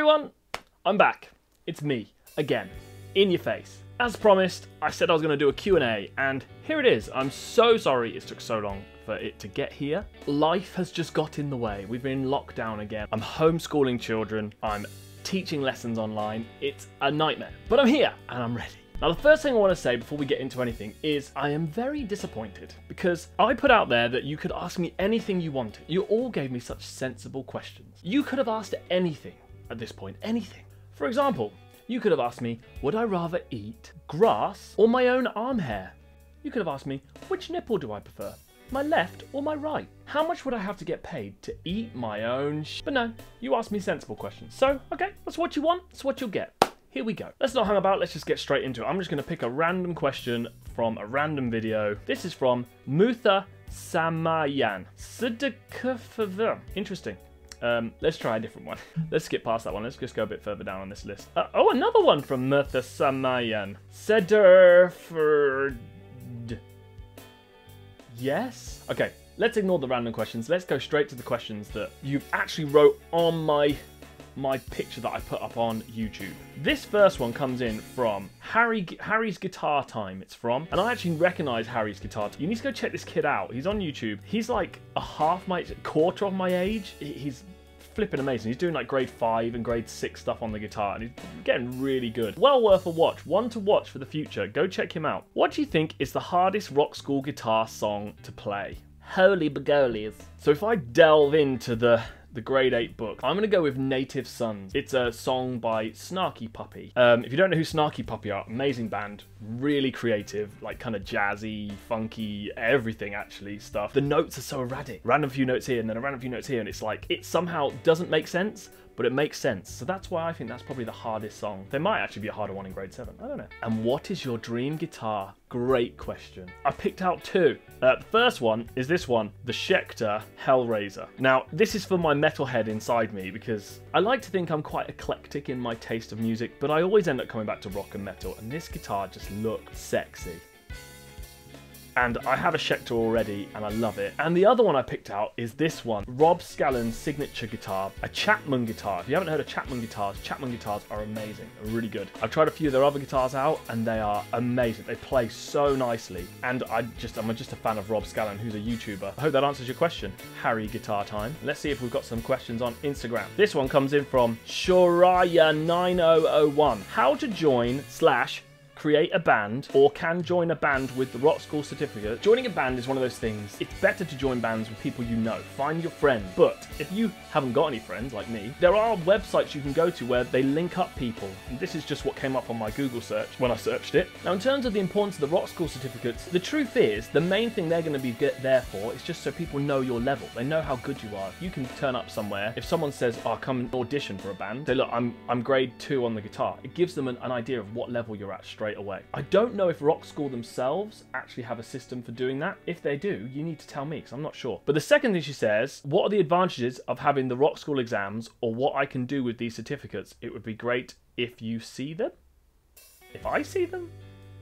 everyone, I'm back. It's me, again, in your face. As promised, I said I was going to do a Q&A, and here it is. I'm so sorry it took so long for it to get here. Life has just got in the way. We've been in lockdown again. I'm homeschooling children. I'm teaching lessons online. It's a nightmare. But I'm here, and I'm ready. Now, the first thing I want to say before we get into anything is I am very disappointed because I put out there that you could ask me anything you wanted. You all gave me such sensible questions. You could have asked anything at this point, anything. For example, you could have asked me, would I rather eat grass or my own arm hair? You could have asked me, which nipple do I prefer? My left or my right? How much would I have to get paid to eat my own But no, you asked me sensible questions. So, okay, that's what you want, that's what you'll get. Here we go. Let's not hang about, let's just get straight into it. I'm just going to pick a random question from a random video. This is from Mutha Samayan. Interesting. Let's try a different one. Let's skip past that one. Let's just go a bit further down on this list. Oh, another one from Mutha Samayan. Sederford. Yes? Okay, let's ignore the random questions. Let's go straight to the questions that you actually wrote on my picture that I put up on YouTube. This first one comes in from Harry's Guitar Time. It's from, and I actually recognize Harry's Guitar Time. You need to go check this kid out. He's on YouTube. He's like quarter of my age. He's flipping amazing. He's doing like grade 5 and grade 6 stuff on the guitar, and he's getting really good. Well worth a watch. One to watch for the future. Go check him out. What do you think is the hardest rock school guitar song to play? Holy begolies. So if I delve into the grade 8 book, I'm going to go with Native Sons. It's a song by Snarky Puppy. If you don't know who Snarky Puppy are, amazing band, really creative, like kind of jazzy, funky, everything actually stuff. The notes are so erratic. Random few notes here and then a random few notes here, and it's like, it somehow doesn't make sense, but it makes sense. So that's why I think that's probably the hardest song. There might actually be a harder one in grade 7. I don't know. And what is your dream guitar? Great question. I picked out two. The first one is this one, the Schecter Hellraiser. Now, this is for my metalhead inside me because I like to think I'm quite eclectic in my taste of music, but I always end up coming back to rock and metal, and this guitar just looks sexy. And I have a Schecter already, and I love it. And the other one I picked out is this one, Rob Scallon's signature guitar, a Chapman guitar. If you haven't heard of Chapman guitars are amazing. They're really good. I've tried a few of their other guitars out, and they are amazing. They play so nicely. And I'm just a fan of Rob Scallon, who's a YouTuber. I hope that answers your question, Harry Guitar Time. Let's see if we've got some questions on Instagram. This one comes in from Shoraya9001. How to join / create a band, or can join a band with the Rock School certificate. Joining a band is one of those things. It's better to join bands with people you know. Find your friends. But if you haven't got any friends like me, there are websites you can go to where they link up people. And this is just what came up on my Google search when I searched it. Now, in terms of the importance of the Rock School certificates, the truth is the main thing they're going to be there for is just so people know your level. They know how good you are. You can turn up somewhere. If someone says, oh, come and audition for a band, say, look, I'm grade 2 on the guitar. It gives them an idea of what level you're at straight away. I don't know if Rock School themselves actually have a system for doing that. If they do, you need to tell me because I'm not sure. But the second thing she says, what are the advantages of having the Rock School exams, or what I can do with these certificates? It would be great if you see them. If I see them?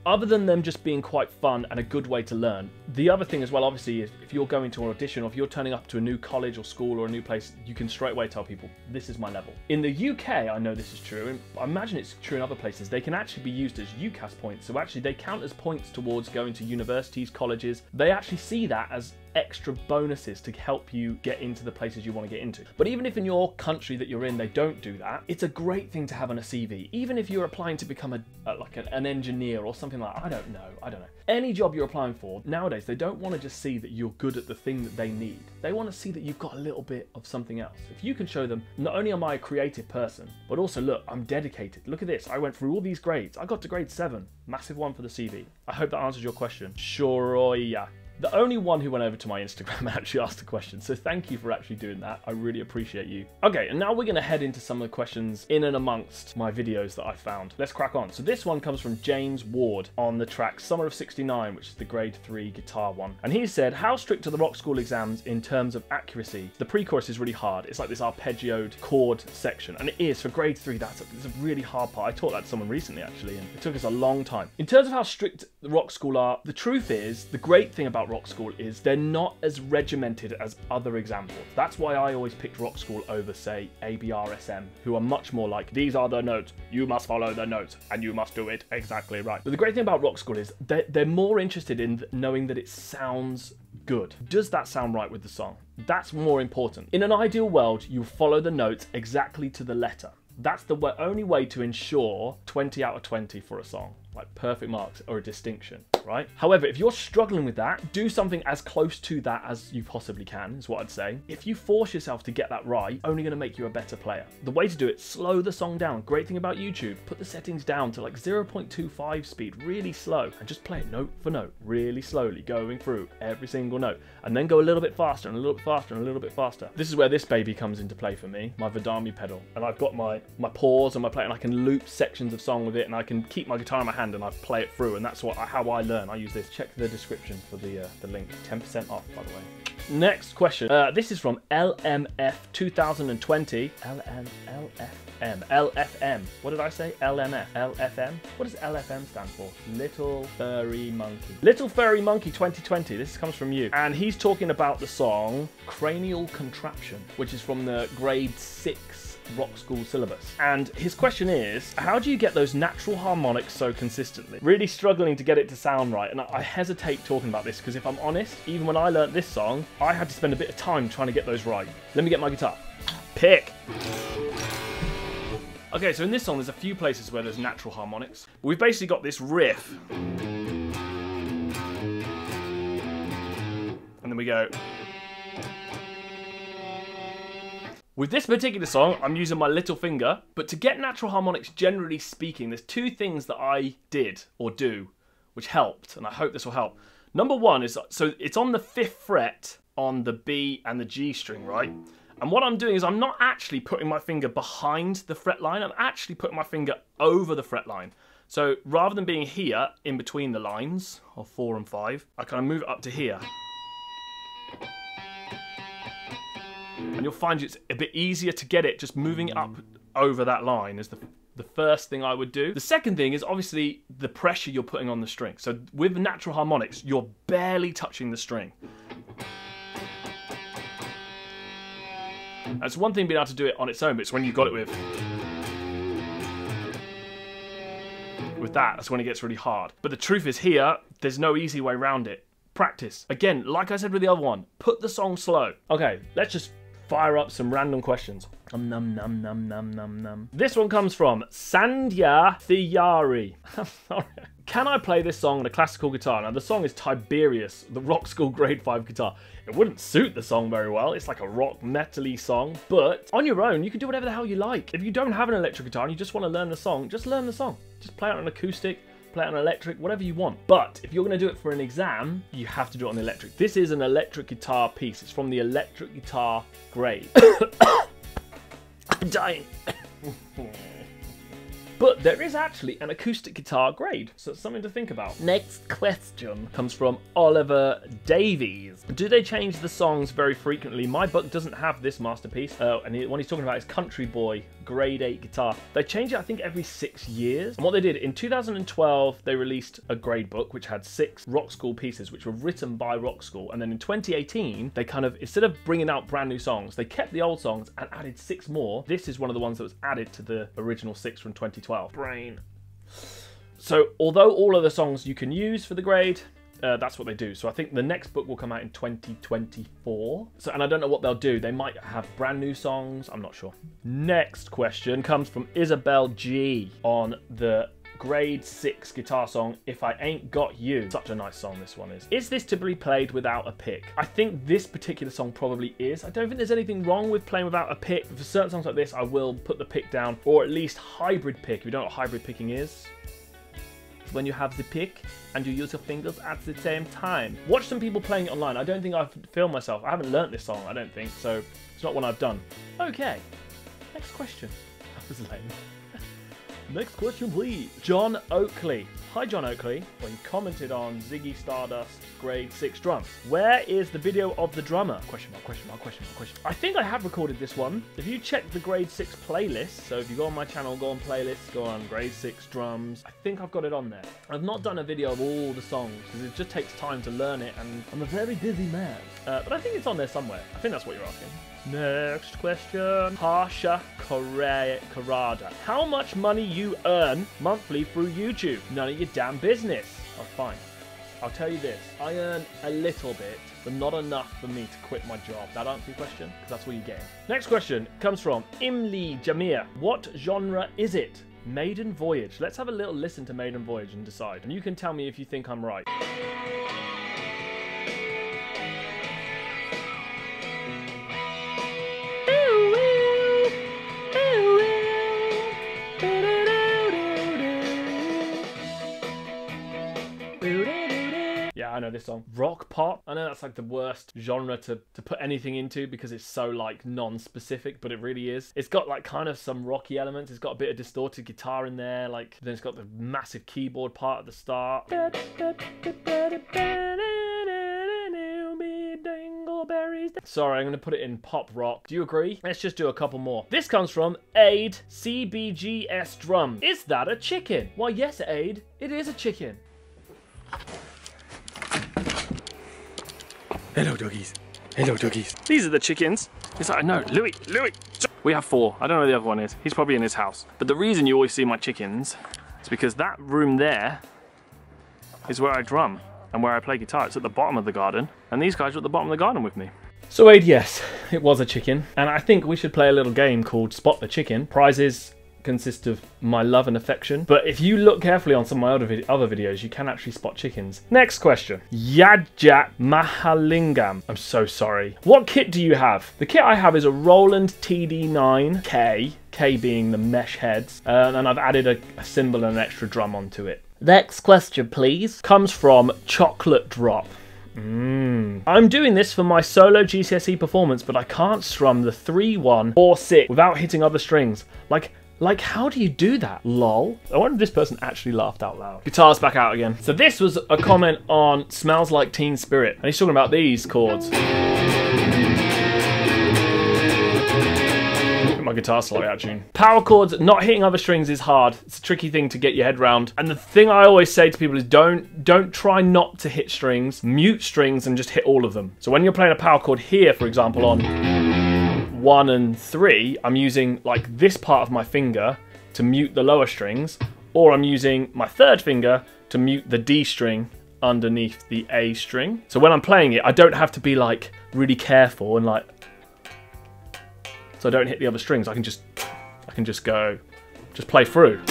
Other than them just being quite fun and a good way to learn, the other thing as well, obviously, is if you're going to an audition or if you're turning up to a new college or school or a new place, you can straight away tell people, this is my level. In the UK, I know this is true, and I imagine it's true in other places, they can actually be used as UCAS points. So actually they count as points towards going to universities, colleges. They actually see that as extra bonuses to help you get into the places you want to get into. But even if in your country that you're in, they don't do that, it's a great thing to have on a CV. Even if you're applying to become an engineer or something like that, I don't know. Any job you're applying for, nowadays, they don't want to just see that you're good at the thing that they need. They want to see that you've got a little bit of something else. If you can show them, not only am I a creative person, but also, look, I'm dedicated. Look at this. I went through all these grades. I got to grade 7. Massive one for the CV. I hope that answers your question. Shoroya. The only one who went over to my Instagram actually asked a question, so thank you for actually doing that. I really appreciate you. Okay, and now we're going to head into some of the questions in and amongst my videos that I found. Let's crack on. So this one comes from James Ward on the track Summer of '69, which is the grade 3 guitar one. And he said, how strict are the Rock School exams in terms of accuracy? The pre-chorus is really hard. It's like this arpeggioed chord section, and it is for grade 3. It's a really hard part. I taught that to someone recently actually, and it took us a long time. In terms of how strict the Rock School are, the truth is, the great thing about about Rock School is they're not as regimented as other examples. That's why I always picked Rock School over, say, ABRSM, who are much more like, these are the notes, you must follow the notes, and you must do it exactly right. But the great thing about Rock School is they're more interested in knowing that it sounds good. Does that sound right with the song? That's more important. In an ideal world, you follow the notes exactly to the letter. That's the only way to ensure 20 out of 20 for a song, like perfect marks or a distinction, right? However, if you're struggling with that, do something as close to that as you possibly can, is what I'd say. If you force yourself to get that right, only going to make you a better player. The way to do it, slow the song down. Great thing about YouTube, put the settings down to like 0.25 speed, really slow, and just play it note for note, really slowly, going through every single note, and then go a little bit faster and a little bit faster and a little bit faster. This is where this baby comes into play for me, my Vidami pedal, and I've got my pause and my play, and I can loop sections of song with it, and I can keep my guitar in my hand and I play it through, and that's how I learn. I use this. Check the description for the link. 10% off, by the way. Next question. This is from LMF 2020. LFM. What did I say? LMF. LFM. What does LFM stand for? Little Furry Monkey. Little Furry Monkey 2020. This comes from you. And he's talking about the song Cranial Contraption, which is from the grade 6 Rock School syllabus. And his question is, how do you get those natural harmonics so consistently? Really struggling to get it to sound right. And I hesitate talking about this because if I'm honest, even when I learnt this song, I had to spend a bit of time trying to get those right. Let me get my guitar. Pick. Okay, so in this song, there's a few places where there's natural harmonics. But we've basically got this riff. And then we go. With this particular song, I'm using my little finger, but to get natural harmonics, generally speaking, there's two things that I did, or do, which helped, and I hope this will help. Number one is, so it's on the 5th fret on the B and the G string, right? And what I'm doing is I'm not actually putting my finger behind the fret line, I'm actually putting my finger over the fret line. So rather than being here, in between the lines, of 4 and 5, I kind of move it up to here. And you'll find it's a bit easier to get it just moving it up over that line is the first thing I would do. The second thing is obviously the pressure you're putting on the string. So with natural harmonics, you're barely touching the string. And it's one thing being able to do it on its own, but it's when you've got it with that, that's when it gets really hard. But the truth is here, there's no easy way around it. Practice. Again, like I said with the other one, put the song slow. Okay, let's just fire up some random questions. This one comes from Sandhya Thiyari. Sorry. Can I play this song on a classical guitar? Now, the song is Tiberius, the Rock School Grade 5 guitar. It wouldn't suit the song very well. It's like a rock metal-y song, but on your own, you can do whatever the hell you like. If you don't have an electric guitar and you just want to learn the song, just learn the song. Just play it on an acoustic, play it on electric, whatever you want. But if you're going to do it for an exam, you have to do it on the electric. This is an electric guitar piece. It's from the electric guitar grade. I'm dying. But there is actually an acoustic guitar grade, so it's something to think about. Next question comes from Oliver Davies. Do they change the songs very frequently? My book doesn't have this masterpiece. And what he's talking about is Country Boy grade 8 guitar. They change it, I think, every 6 years. And what they did, in 2012, they released a grade book, which had 6 Rock School pieces, which were written by Rock School. And then in 2018, they kind of, instead of bringing out brand new songs, they kept the old songs and added 6 more. This is one of the ones that was added to the original 6 from 2012. Brain. So, although all of the songs you can use for the grade, that's what they do. So I think the next book will come out in 2024. So, and I don't know what they'll do. They might have brand new songs. I'm not sure. Next question comes from Isabel G on the grade 6 guitar song, If I Ain't Got You. Such a nice song this one is. Is this to be played without a pick? I think this particular song probably is. I don't think there's anything wrong with playing without a pick. For certain songs like this, I will put the pick down, or at least hybrid pick. If you don't know what hybrid picking is, it's when you have the pick and you use your fingers at the same time. Watch some people playing it online. I don't think I've filmed myself. I haven't learnt this song, I don't think, so it's not one I've done. Okay, next question. That was lame. Next question, please. John Oakley. hi John Oakley, when you commented on Ziggy Stardust grade 6 drums. Where is the video of the drummer? Question mark, question mark, question mark, question mark. I think I have recorded this one. If you check the grade 6 playlist, so if you go on my channel, go on playlists, go on grade 6 drums, I think I've got it on there. I've not done a video of all the songs because it just takes time to learn it and I'm a very busy man. But I think it's on there somewhere. I think that's what you're asking. Next question. Harsha Karada. How much money you earn monthly through YouTube? None of your damn business. Oh, fine. I'll tell you this. I earn a little bit, but not enough for me to quit my job. That answers your question? Because that's what you're getting. Next question comes from Imli Jamir. What genre is it? Maiden Voyage. Let's have a little listen to Maiden Voyage and decide. And you can tell me if you think I'm right. Yeah, I know this song. Rock pop. I know that's like the worst genre to put anything into because it's so like non-specific, but it really is. It's got like kind of some rocky elements. It's got a bit of distorted guitar in there. Like then it's got the massive keyboard part at the start. Sorry, I'm going to put it in pop rock. Do you agree? Let's just do a couple more. This comes from Aid CBGS Drum. Is that a chicken? Why, yes, Aid. It is a chicken. Hello, doggies. Hello, doggies. These are the chickens. Yes, I know. Louis. We have 4. I don't know where the other one is. He's probably in his house. But the reason you always see my chickens is because that room there is where I drum and where I play guitar. It's at the bottom of the garden. And these guys are at the bottom of the garden with me. So Aid, yes, it was a chicken. And I think we should play a little game called Spot the Chicken. Prizes consist of my love and affection. But if you look carefully on some of my other videos, you can actually spot chickens. Next question. Yajat Mahalingam. I'm so sorry. What kit do you have? The kit I have is a Roland TD9K, K being the mesh heads, and I've added a cymbal and an extra drum onto it. Next question, please. Comes from Chocolate Drop. I'm doing this for my solo GCSE performance, but I can't strum the 3-1 or 6 without hitting other strings. Like, how do you do that? Lol. I wonder if this person actually laughed out loud. Guitar's back out again. So this was a comment on Smells Like Teen Spirit. And he's talking about these chords. My guitar slightly out of tune. Power chords, not hitting other strings is hard. It's a tricky thing to get your head round. And the thing I always say to people is don't try not to hit strings. Mute strings and just hit all of them. So when you're playing a power chord here, for example, on 1 and 3, I'm using like this part of my finger to mute the lower strings, or I'm using my 3rd finger to mute the D string underneath the A string. So when I'm playing it, I don't have to be like really careful and like, so I don't hit the other strings. I can just play through.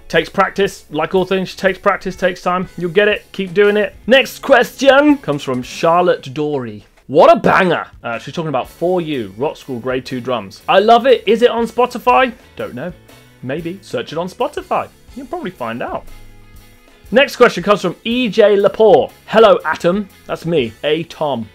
Takes practice, like all things, takes practice, takes time. You'll get it, keep doing it. Next question comes from Charlotte Dory. What a banger! She's talking about For You, Rock School Grade 2 drums. I love it. Is it on Spotify? Don't know. Maybe. Search it on Spotify. You'll probably find out. Next question comes from EJ Lepore. Hello, Atom. That's me, A. Tom.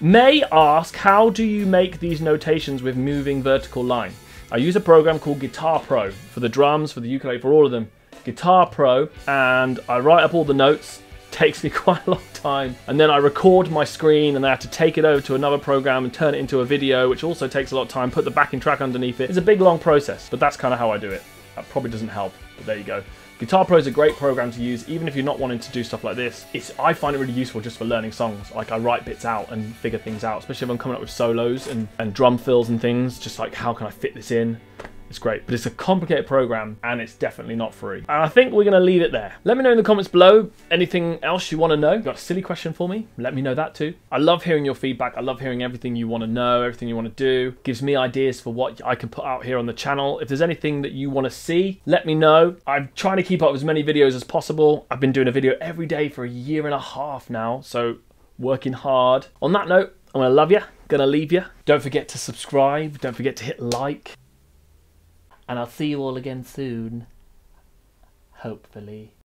May ask, how do you make these notations with moving vertical line? I use a program called Guitar Pro for the drums, for the ukulele, for all of them. Guitar Pro, and I write up all the notes. Takes me quite a long time, and then I record my screen and I have to take it over to another program and turn it into a video, which also takes a lot of time, put the backing track underneath it. It's a big long process, but that's kind of how I do it. That probably doesn't help, but there you go. Guitar Pro is a great program to use, even if you're not wanting to do stuff like this. I find it really useful just for learning songs. Like I write bits out and figure things out, especially if I'm coming up with solos and drum fills and things, just like how can I fit this in? It's great, but it's a complicated program and it's definitely not free. And I think we're going to leave it there. Let me know in the comments below anything else you want to know. Got a silly question for me? Let me know that too. I love hearing your feedback. I love hearing everything you want to know, everything you want to do. Gives me ideas for what I can put out here on the channel. If there's anything that you want to see, let me know. I'm trying to keep up with as many videos as possible. I've been doing a video every day for 1.5 years now, so working hard. On that note, I'm going to love you, going to leave you. Don't forget to subscribe. Don't forget to hit like. And I'll see you all again soon. Hopefully.